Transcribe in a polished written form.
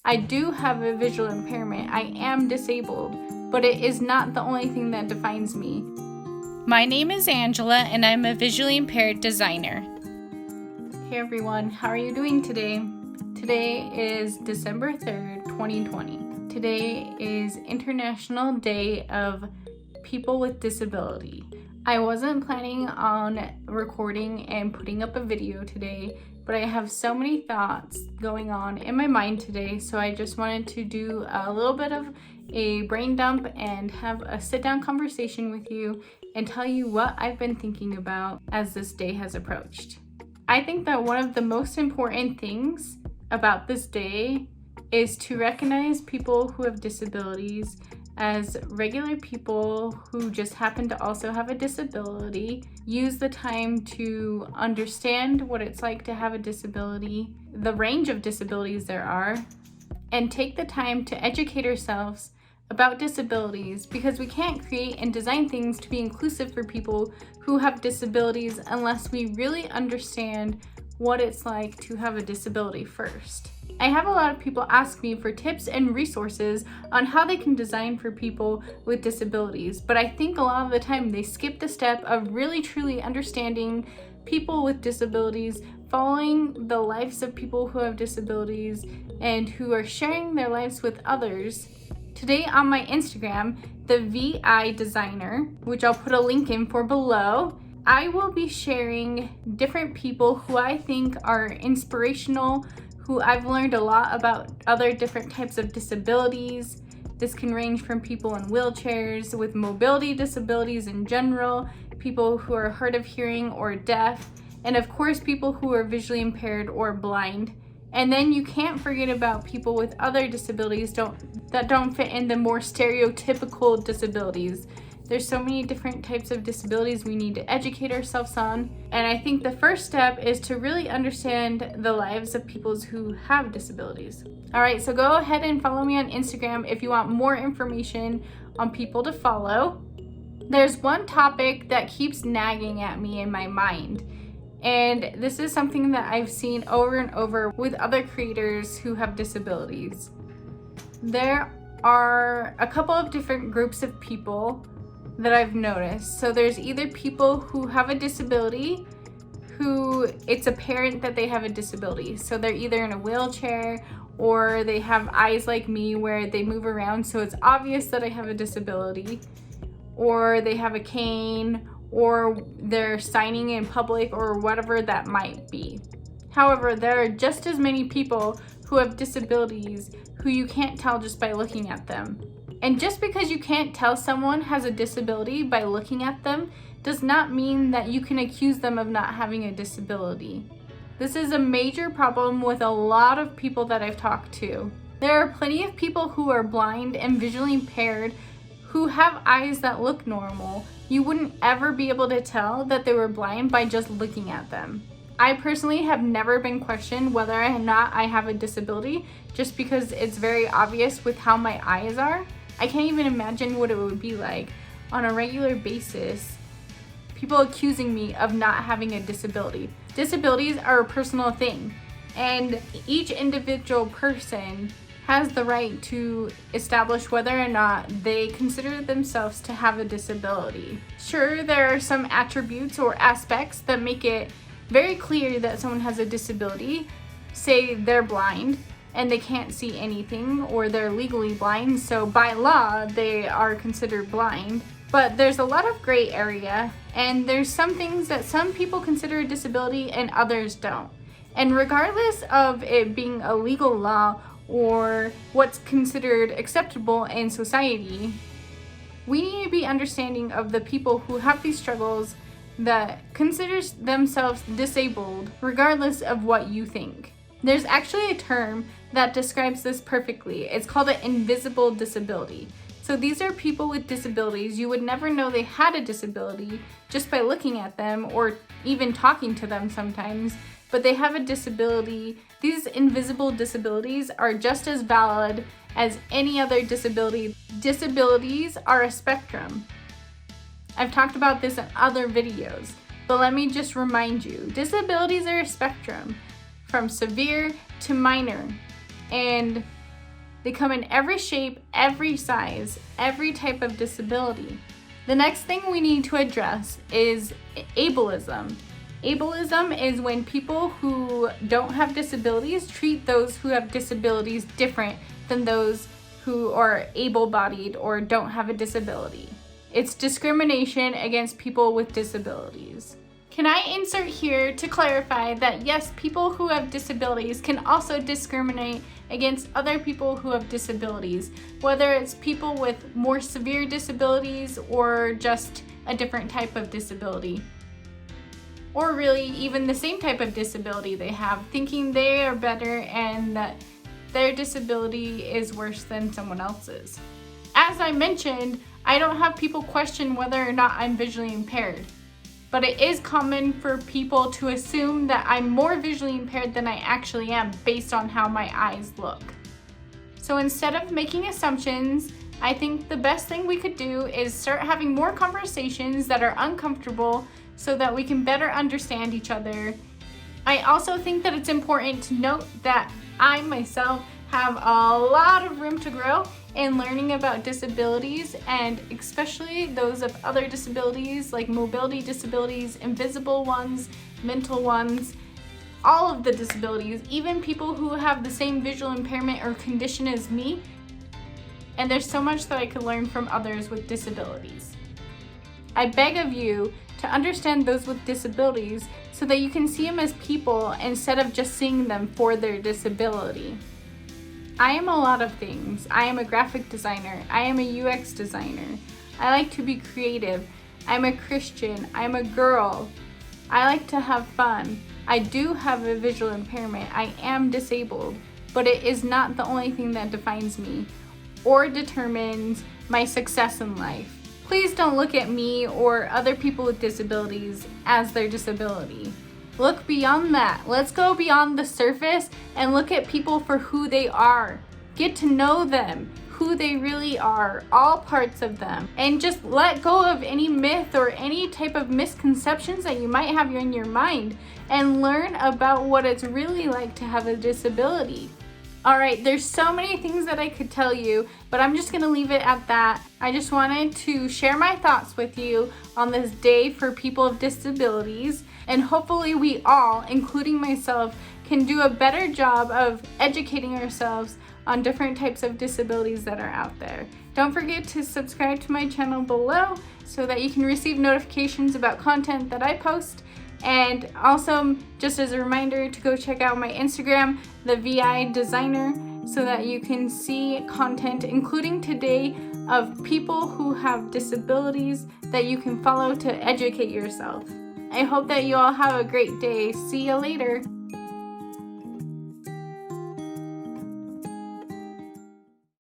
I do have a visual impairment. I am disabled, but it is not the only thing that defines me. My name is Angela, and I'm a visually impaired designer. Hey everyone, how are you doing today? Today is December 3rd, 2020. Today is International Day of People with Disability. I wasn't planning on recording and putting up a video today, but I have so many thoughts going on in my mind today, so I just wanted to do a little bit of a brain dump and have a sit-down conversation with you and tell you what I've been thinking about as this day has approached. I think that one of the most important things about this day is to recognize people who have disabilities as regular people who just happen to also have a disability. Use the time to understand what it's like to have a disability, the range of disabilities there are, and take the time to educate ourselves about disabilities, because we can't create and design things to be inclusive for people who have disabilities unless we really understand what it's like to have a disability first. I have a lot of people ask me for tips and resources on how they can design for people with disabilities, but I think a lot of the time they skip the step of really truly understanding people with disabilities, following the lives of people who have disabilities and who are sharing their lives with others. Today on my Instagram, the VI Designer, which I'll put a link in for below, I will be sharing different people who I think are inspirational, who I've learned a lot about other different types of disabilities. This can range from people in wheelchairs with mobility disabilities in general, people who are hard of hearing or deaf, and of course people who are visually impaired or blind. And then you can't forget about people with other disabilities that don't fit in the more stereotypical disabilities. There's so many different types of disabilities we need to educate ourselves on. And I think the first step is to really understand the lives of people who have disabilities. All right, so go ahead and follow me on Instagram if you want more information on people to follow. There's one topic that keeps nagging at me in my mind. And this is something that I've seen over and over with other creators who have disabilities. There are a couple of different groups of people that I've noticed. So there's either people who have a disability who it's apparent that they have a disability. So they're either in a wheelchair or they have eyes like me where they move around, so it's obvious that I have a disability, or they have a cane, or they're signing in public, or whatever that might be. However, there are just as many people who have disabilities who you can't tell just by looking at them. And just because you can't tell someone has a disability by looking at them does not mean that you can accuse them of not having a disability. This is a major problem with a lot of people that I've talked to. There are plenty of people who are blind and visually impaired who have eyes that look normal. You wouldn't ever be able to tell that they were blind by just looking at them. I personally have never been questioned whether or not I have a disability just because it's very obvious with how my eyes are. I can't even imagine what it would be like on a regular basis, people accusing me of not having a disability. Disabilities are a personal thing, and each individual person has the right to establish whether or not they consider themselves to have a disability. Sure, there are some attributes or aspects that make it very clear that someone has a disability. Say they're blind and they can't see anything, or they're legally blind, so by law they are considered blind. But there's a lot of gray area, and there's some things that some people consider a disability and others don't. And regardless of it being a legal law or what's considered acceptable in society, we need to be understanding of the people who have these struggles that considers themselves disabled regardless of what you think. There's actually a term that describes this perfectly. It's called an invisible disability. So these are people with disabilities. You would never know they had a disability just by looking at them or even talking to them sometimes, but they have a disability. These invisible disabilities are just as valid as any other disability. Disabilities are a spectrum. I've talked about this in other videos, but let me just remind you, disabilities are a spectrum from severe to minor. And They come in every shape, every size, every type of disability. The next thing we need to address is ableism. Ableism is when people who don't have disabilities treat those who have disabilities different than those who are able-bodied or don't have a disability. It's discrimination against people with disabilities. Can I insert here to clarify that yes, people who have disabilities can also discriminate against other people who have disabilities, whether it's people with more severe disabilities or just a different type of disability. Or really even the same type of disability they have, thinking they are better and that their disability is worse than someone else's. As I mentioned, I don't have people question whether or not I'm visually impaired, but it is common for people to assume that I'm more visually impaired than I actually am based on how my eyes look. So instead of making assumptions, I think the best thing we could do is start having more conversations that are uncomfortable so that we can better understand each other. I also think that it's important to note that I myself have a lot of room to grow in learning about disabilities, and especially those of other disabilities like mobility disabilities, invisible ones, mental ones, all of the disabilities, even people who have the same visual impairment or condition as me. And there's so much that I could learn from others with disabilities. I beg of you to understand those with disabilities so that you can see them as people instead of just seeing them for their disability. I am a lot of things. I am a graphic designer. I am a UX designer. I like to be creative. I'm a Christian. I'm a girl. I like to have fun. I do have a visual impairment. I am disabled, but it is not the only thing that defines me or determines my success in life. Please don't look at me or other people with disabilities as their disability. Look beyond that. Let's go beyond the surface and look at people for who they are. Get to know them, who they really are, all parts of them, and just let go of any myth or any type of misconceptions that you might have in your mind and learn about what it's really like to have a disability. All right, there's so many things that I could tell you, but I'm just gonna leave it at that. I just wanted to share my thoughts with you on this day for people with disabilities, and hopefully we all, including myself, can do a better job of educating ourselves on different types of disabilities that are out there. Don't forget to subscribe to my channel below so that you can receive notifications about content that I post. And also, just as a reminder, to go check out my Instagram, the VI Designer, so that you can see content, including today, of people who have disabilities that you can follow to educate yourself. I hope that you all have a great day. See you later.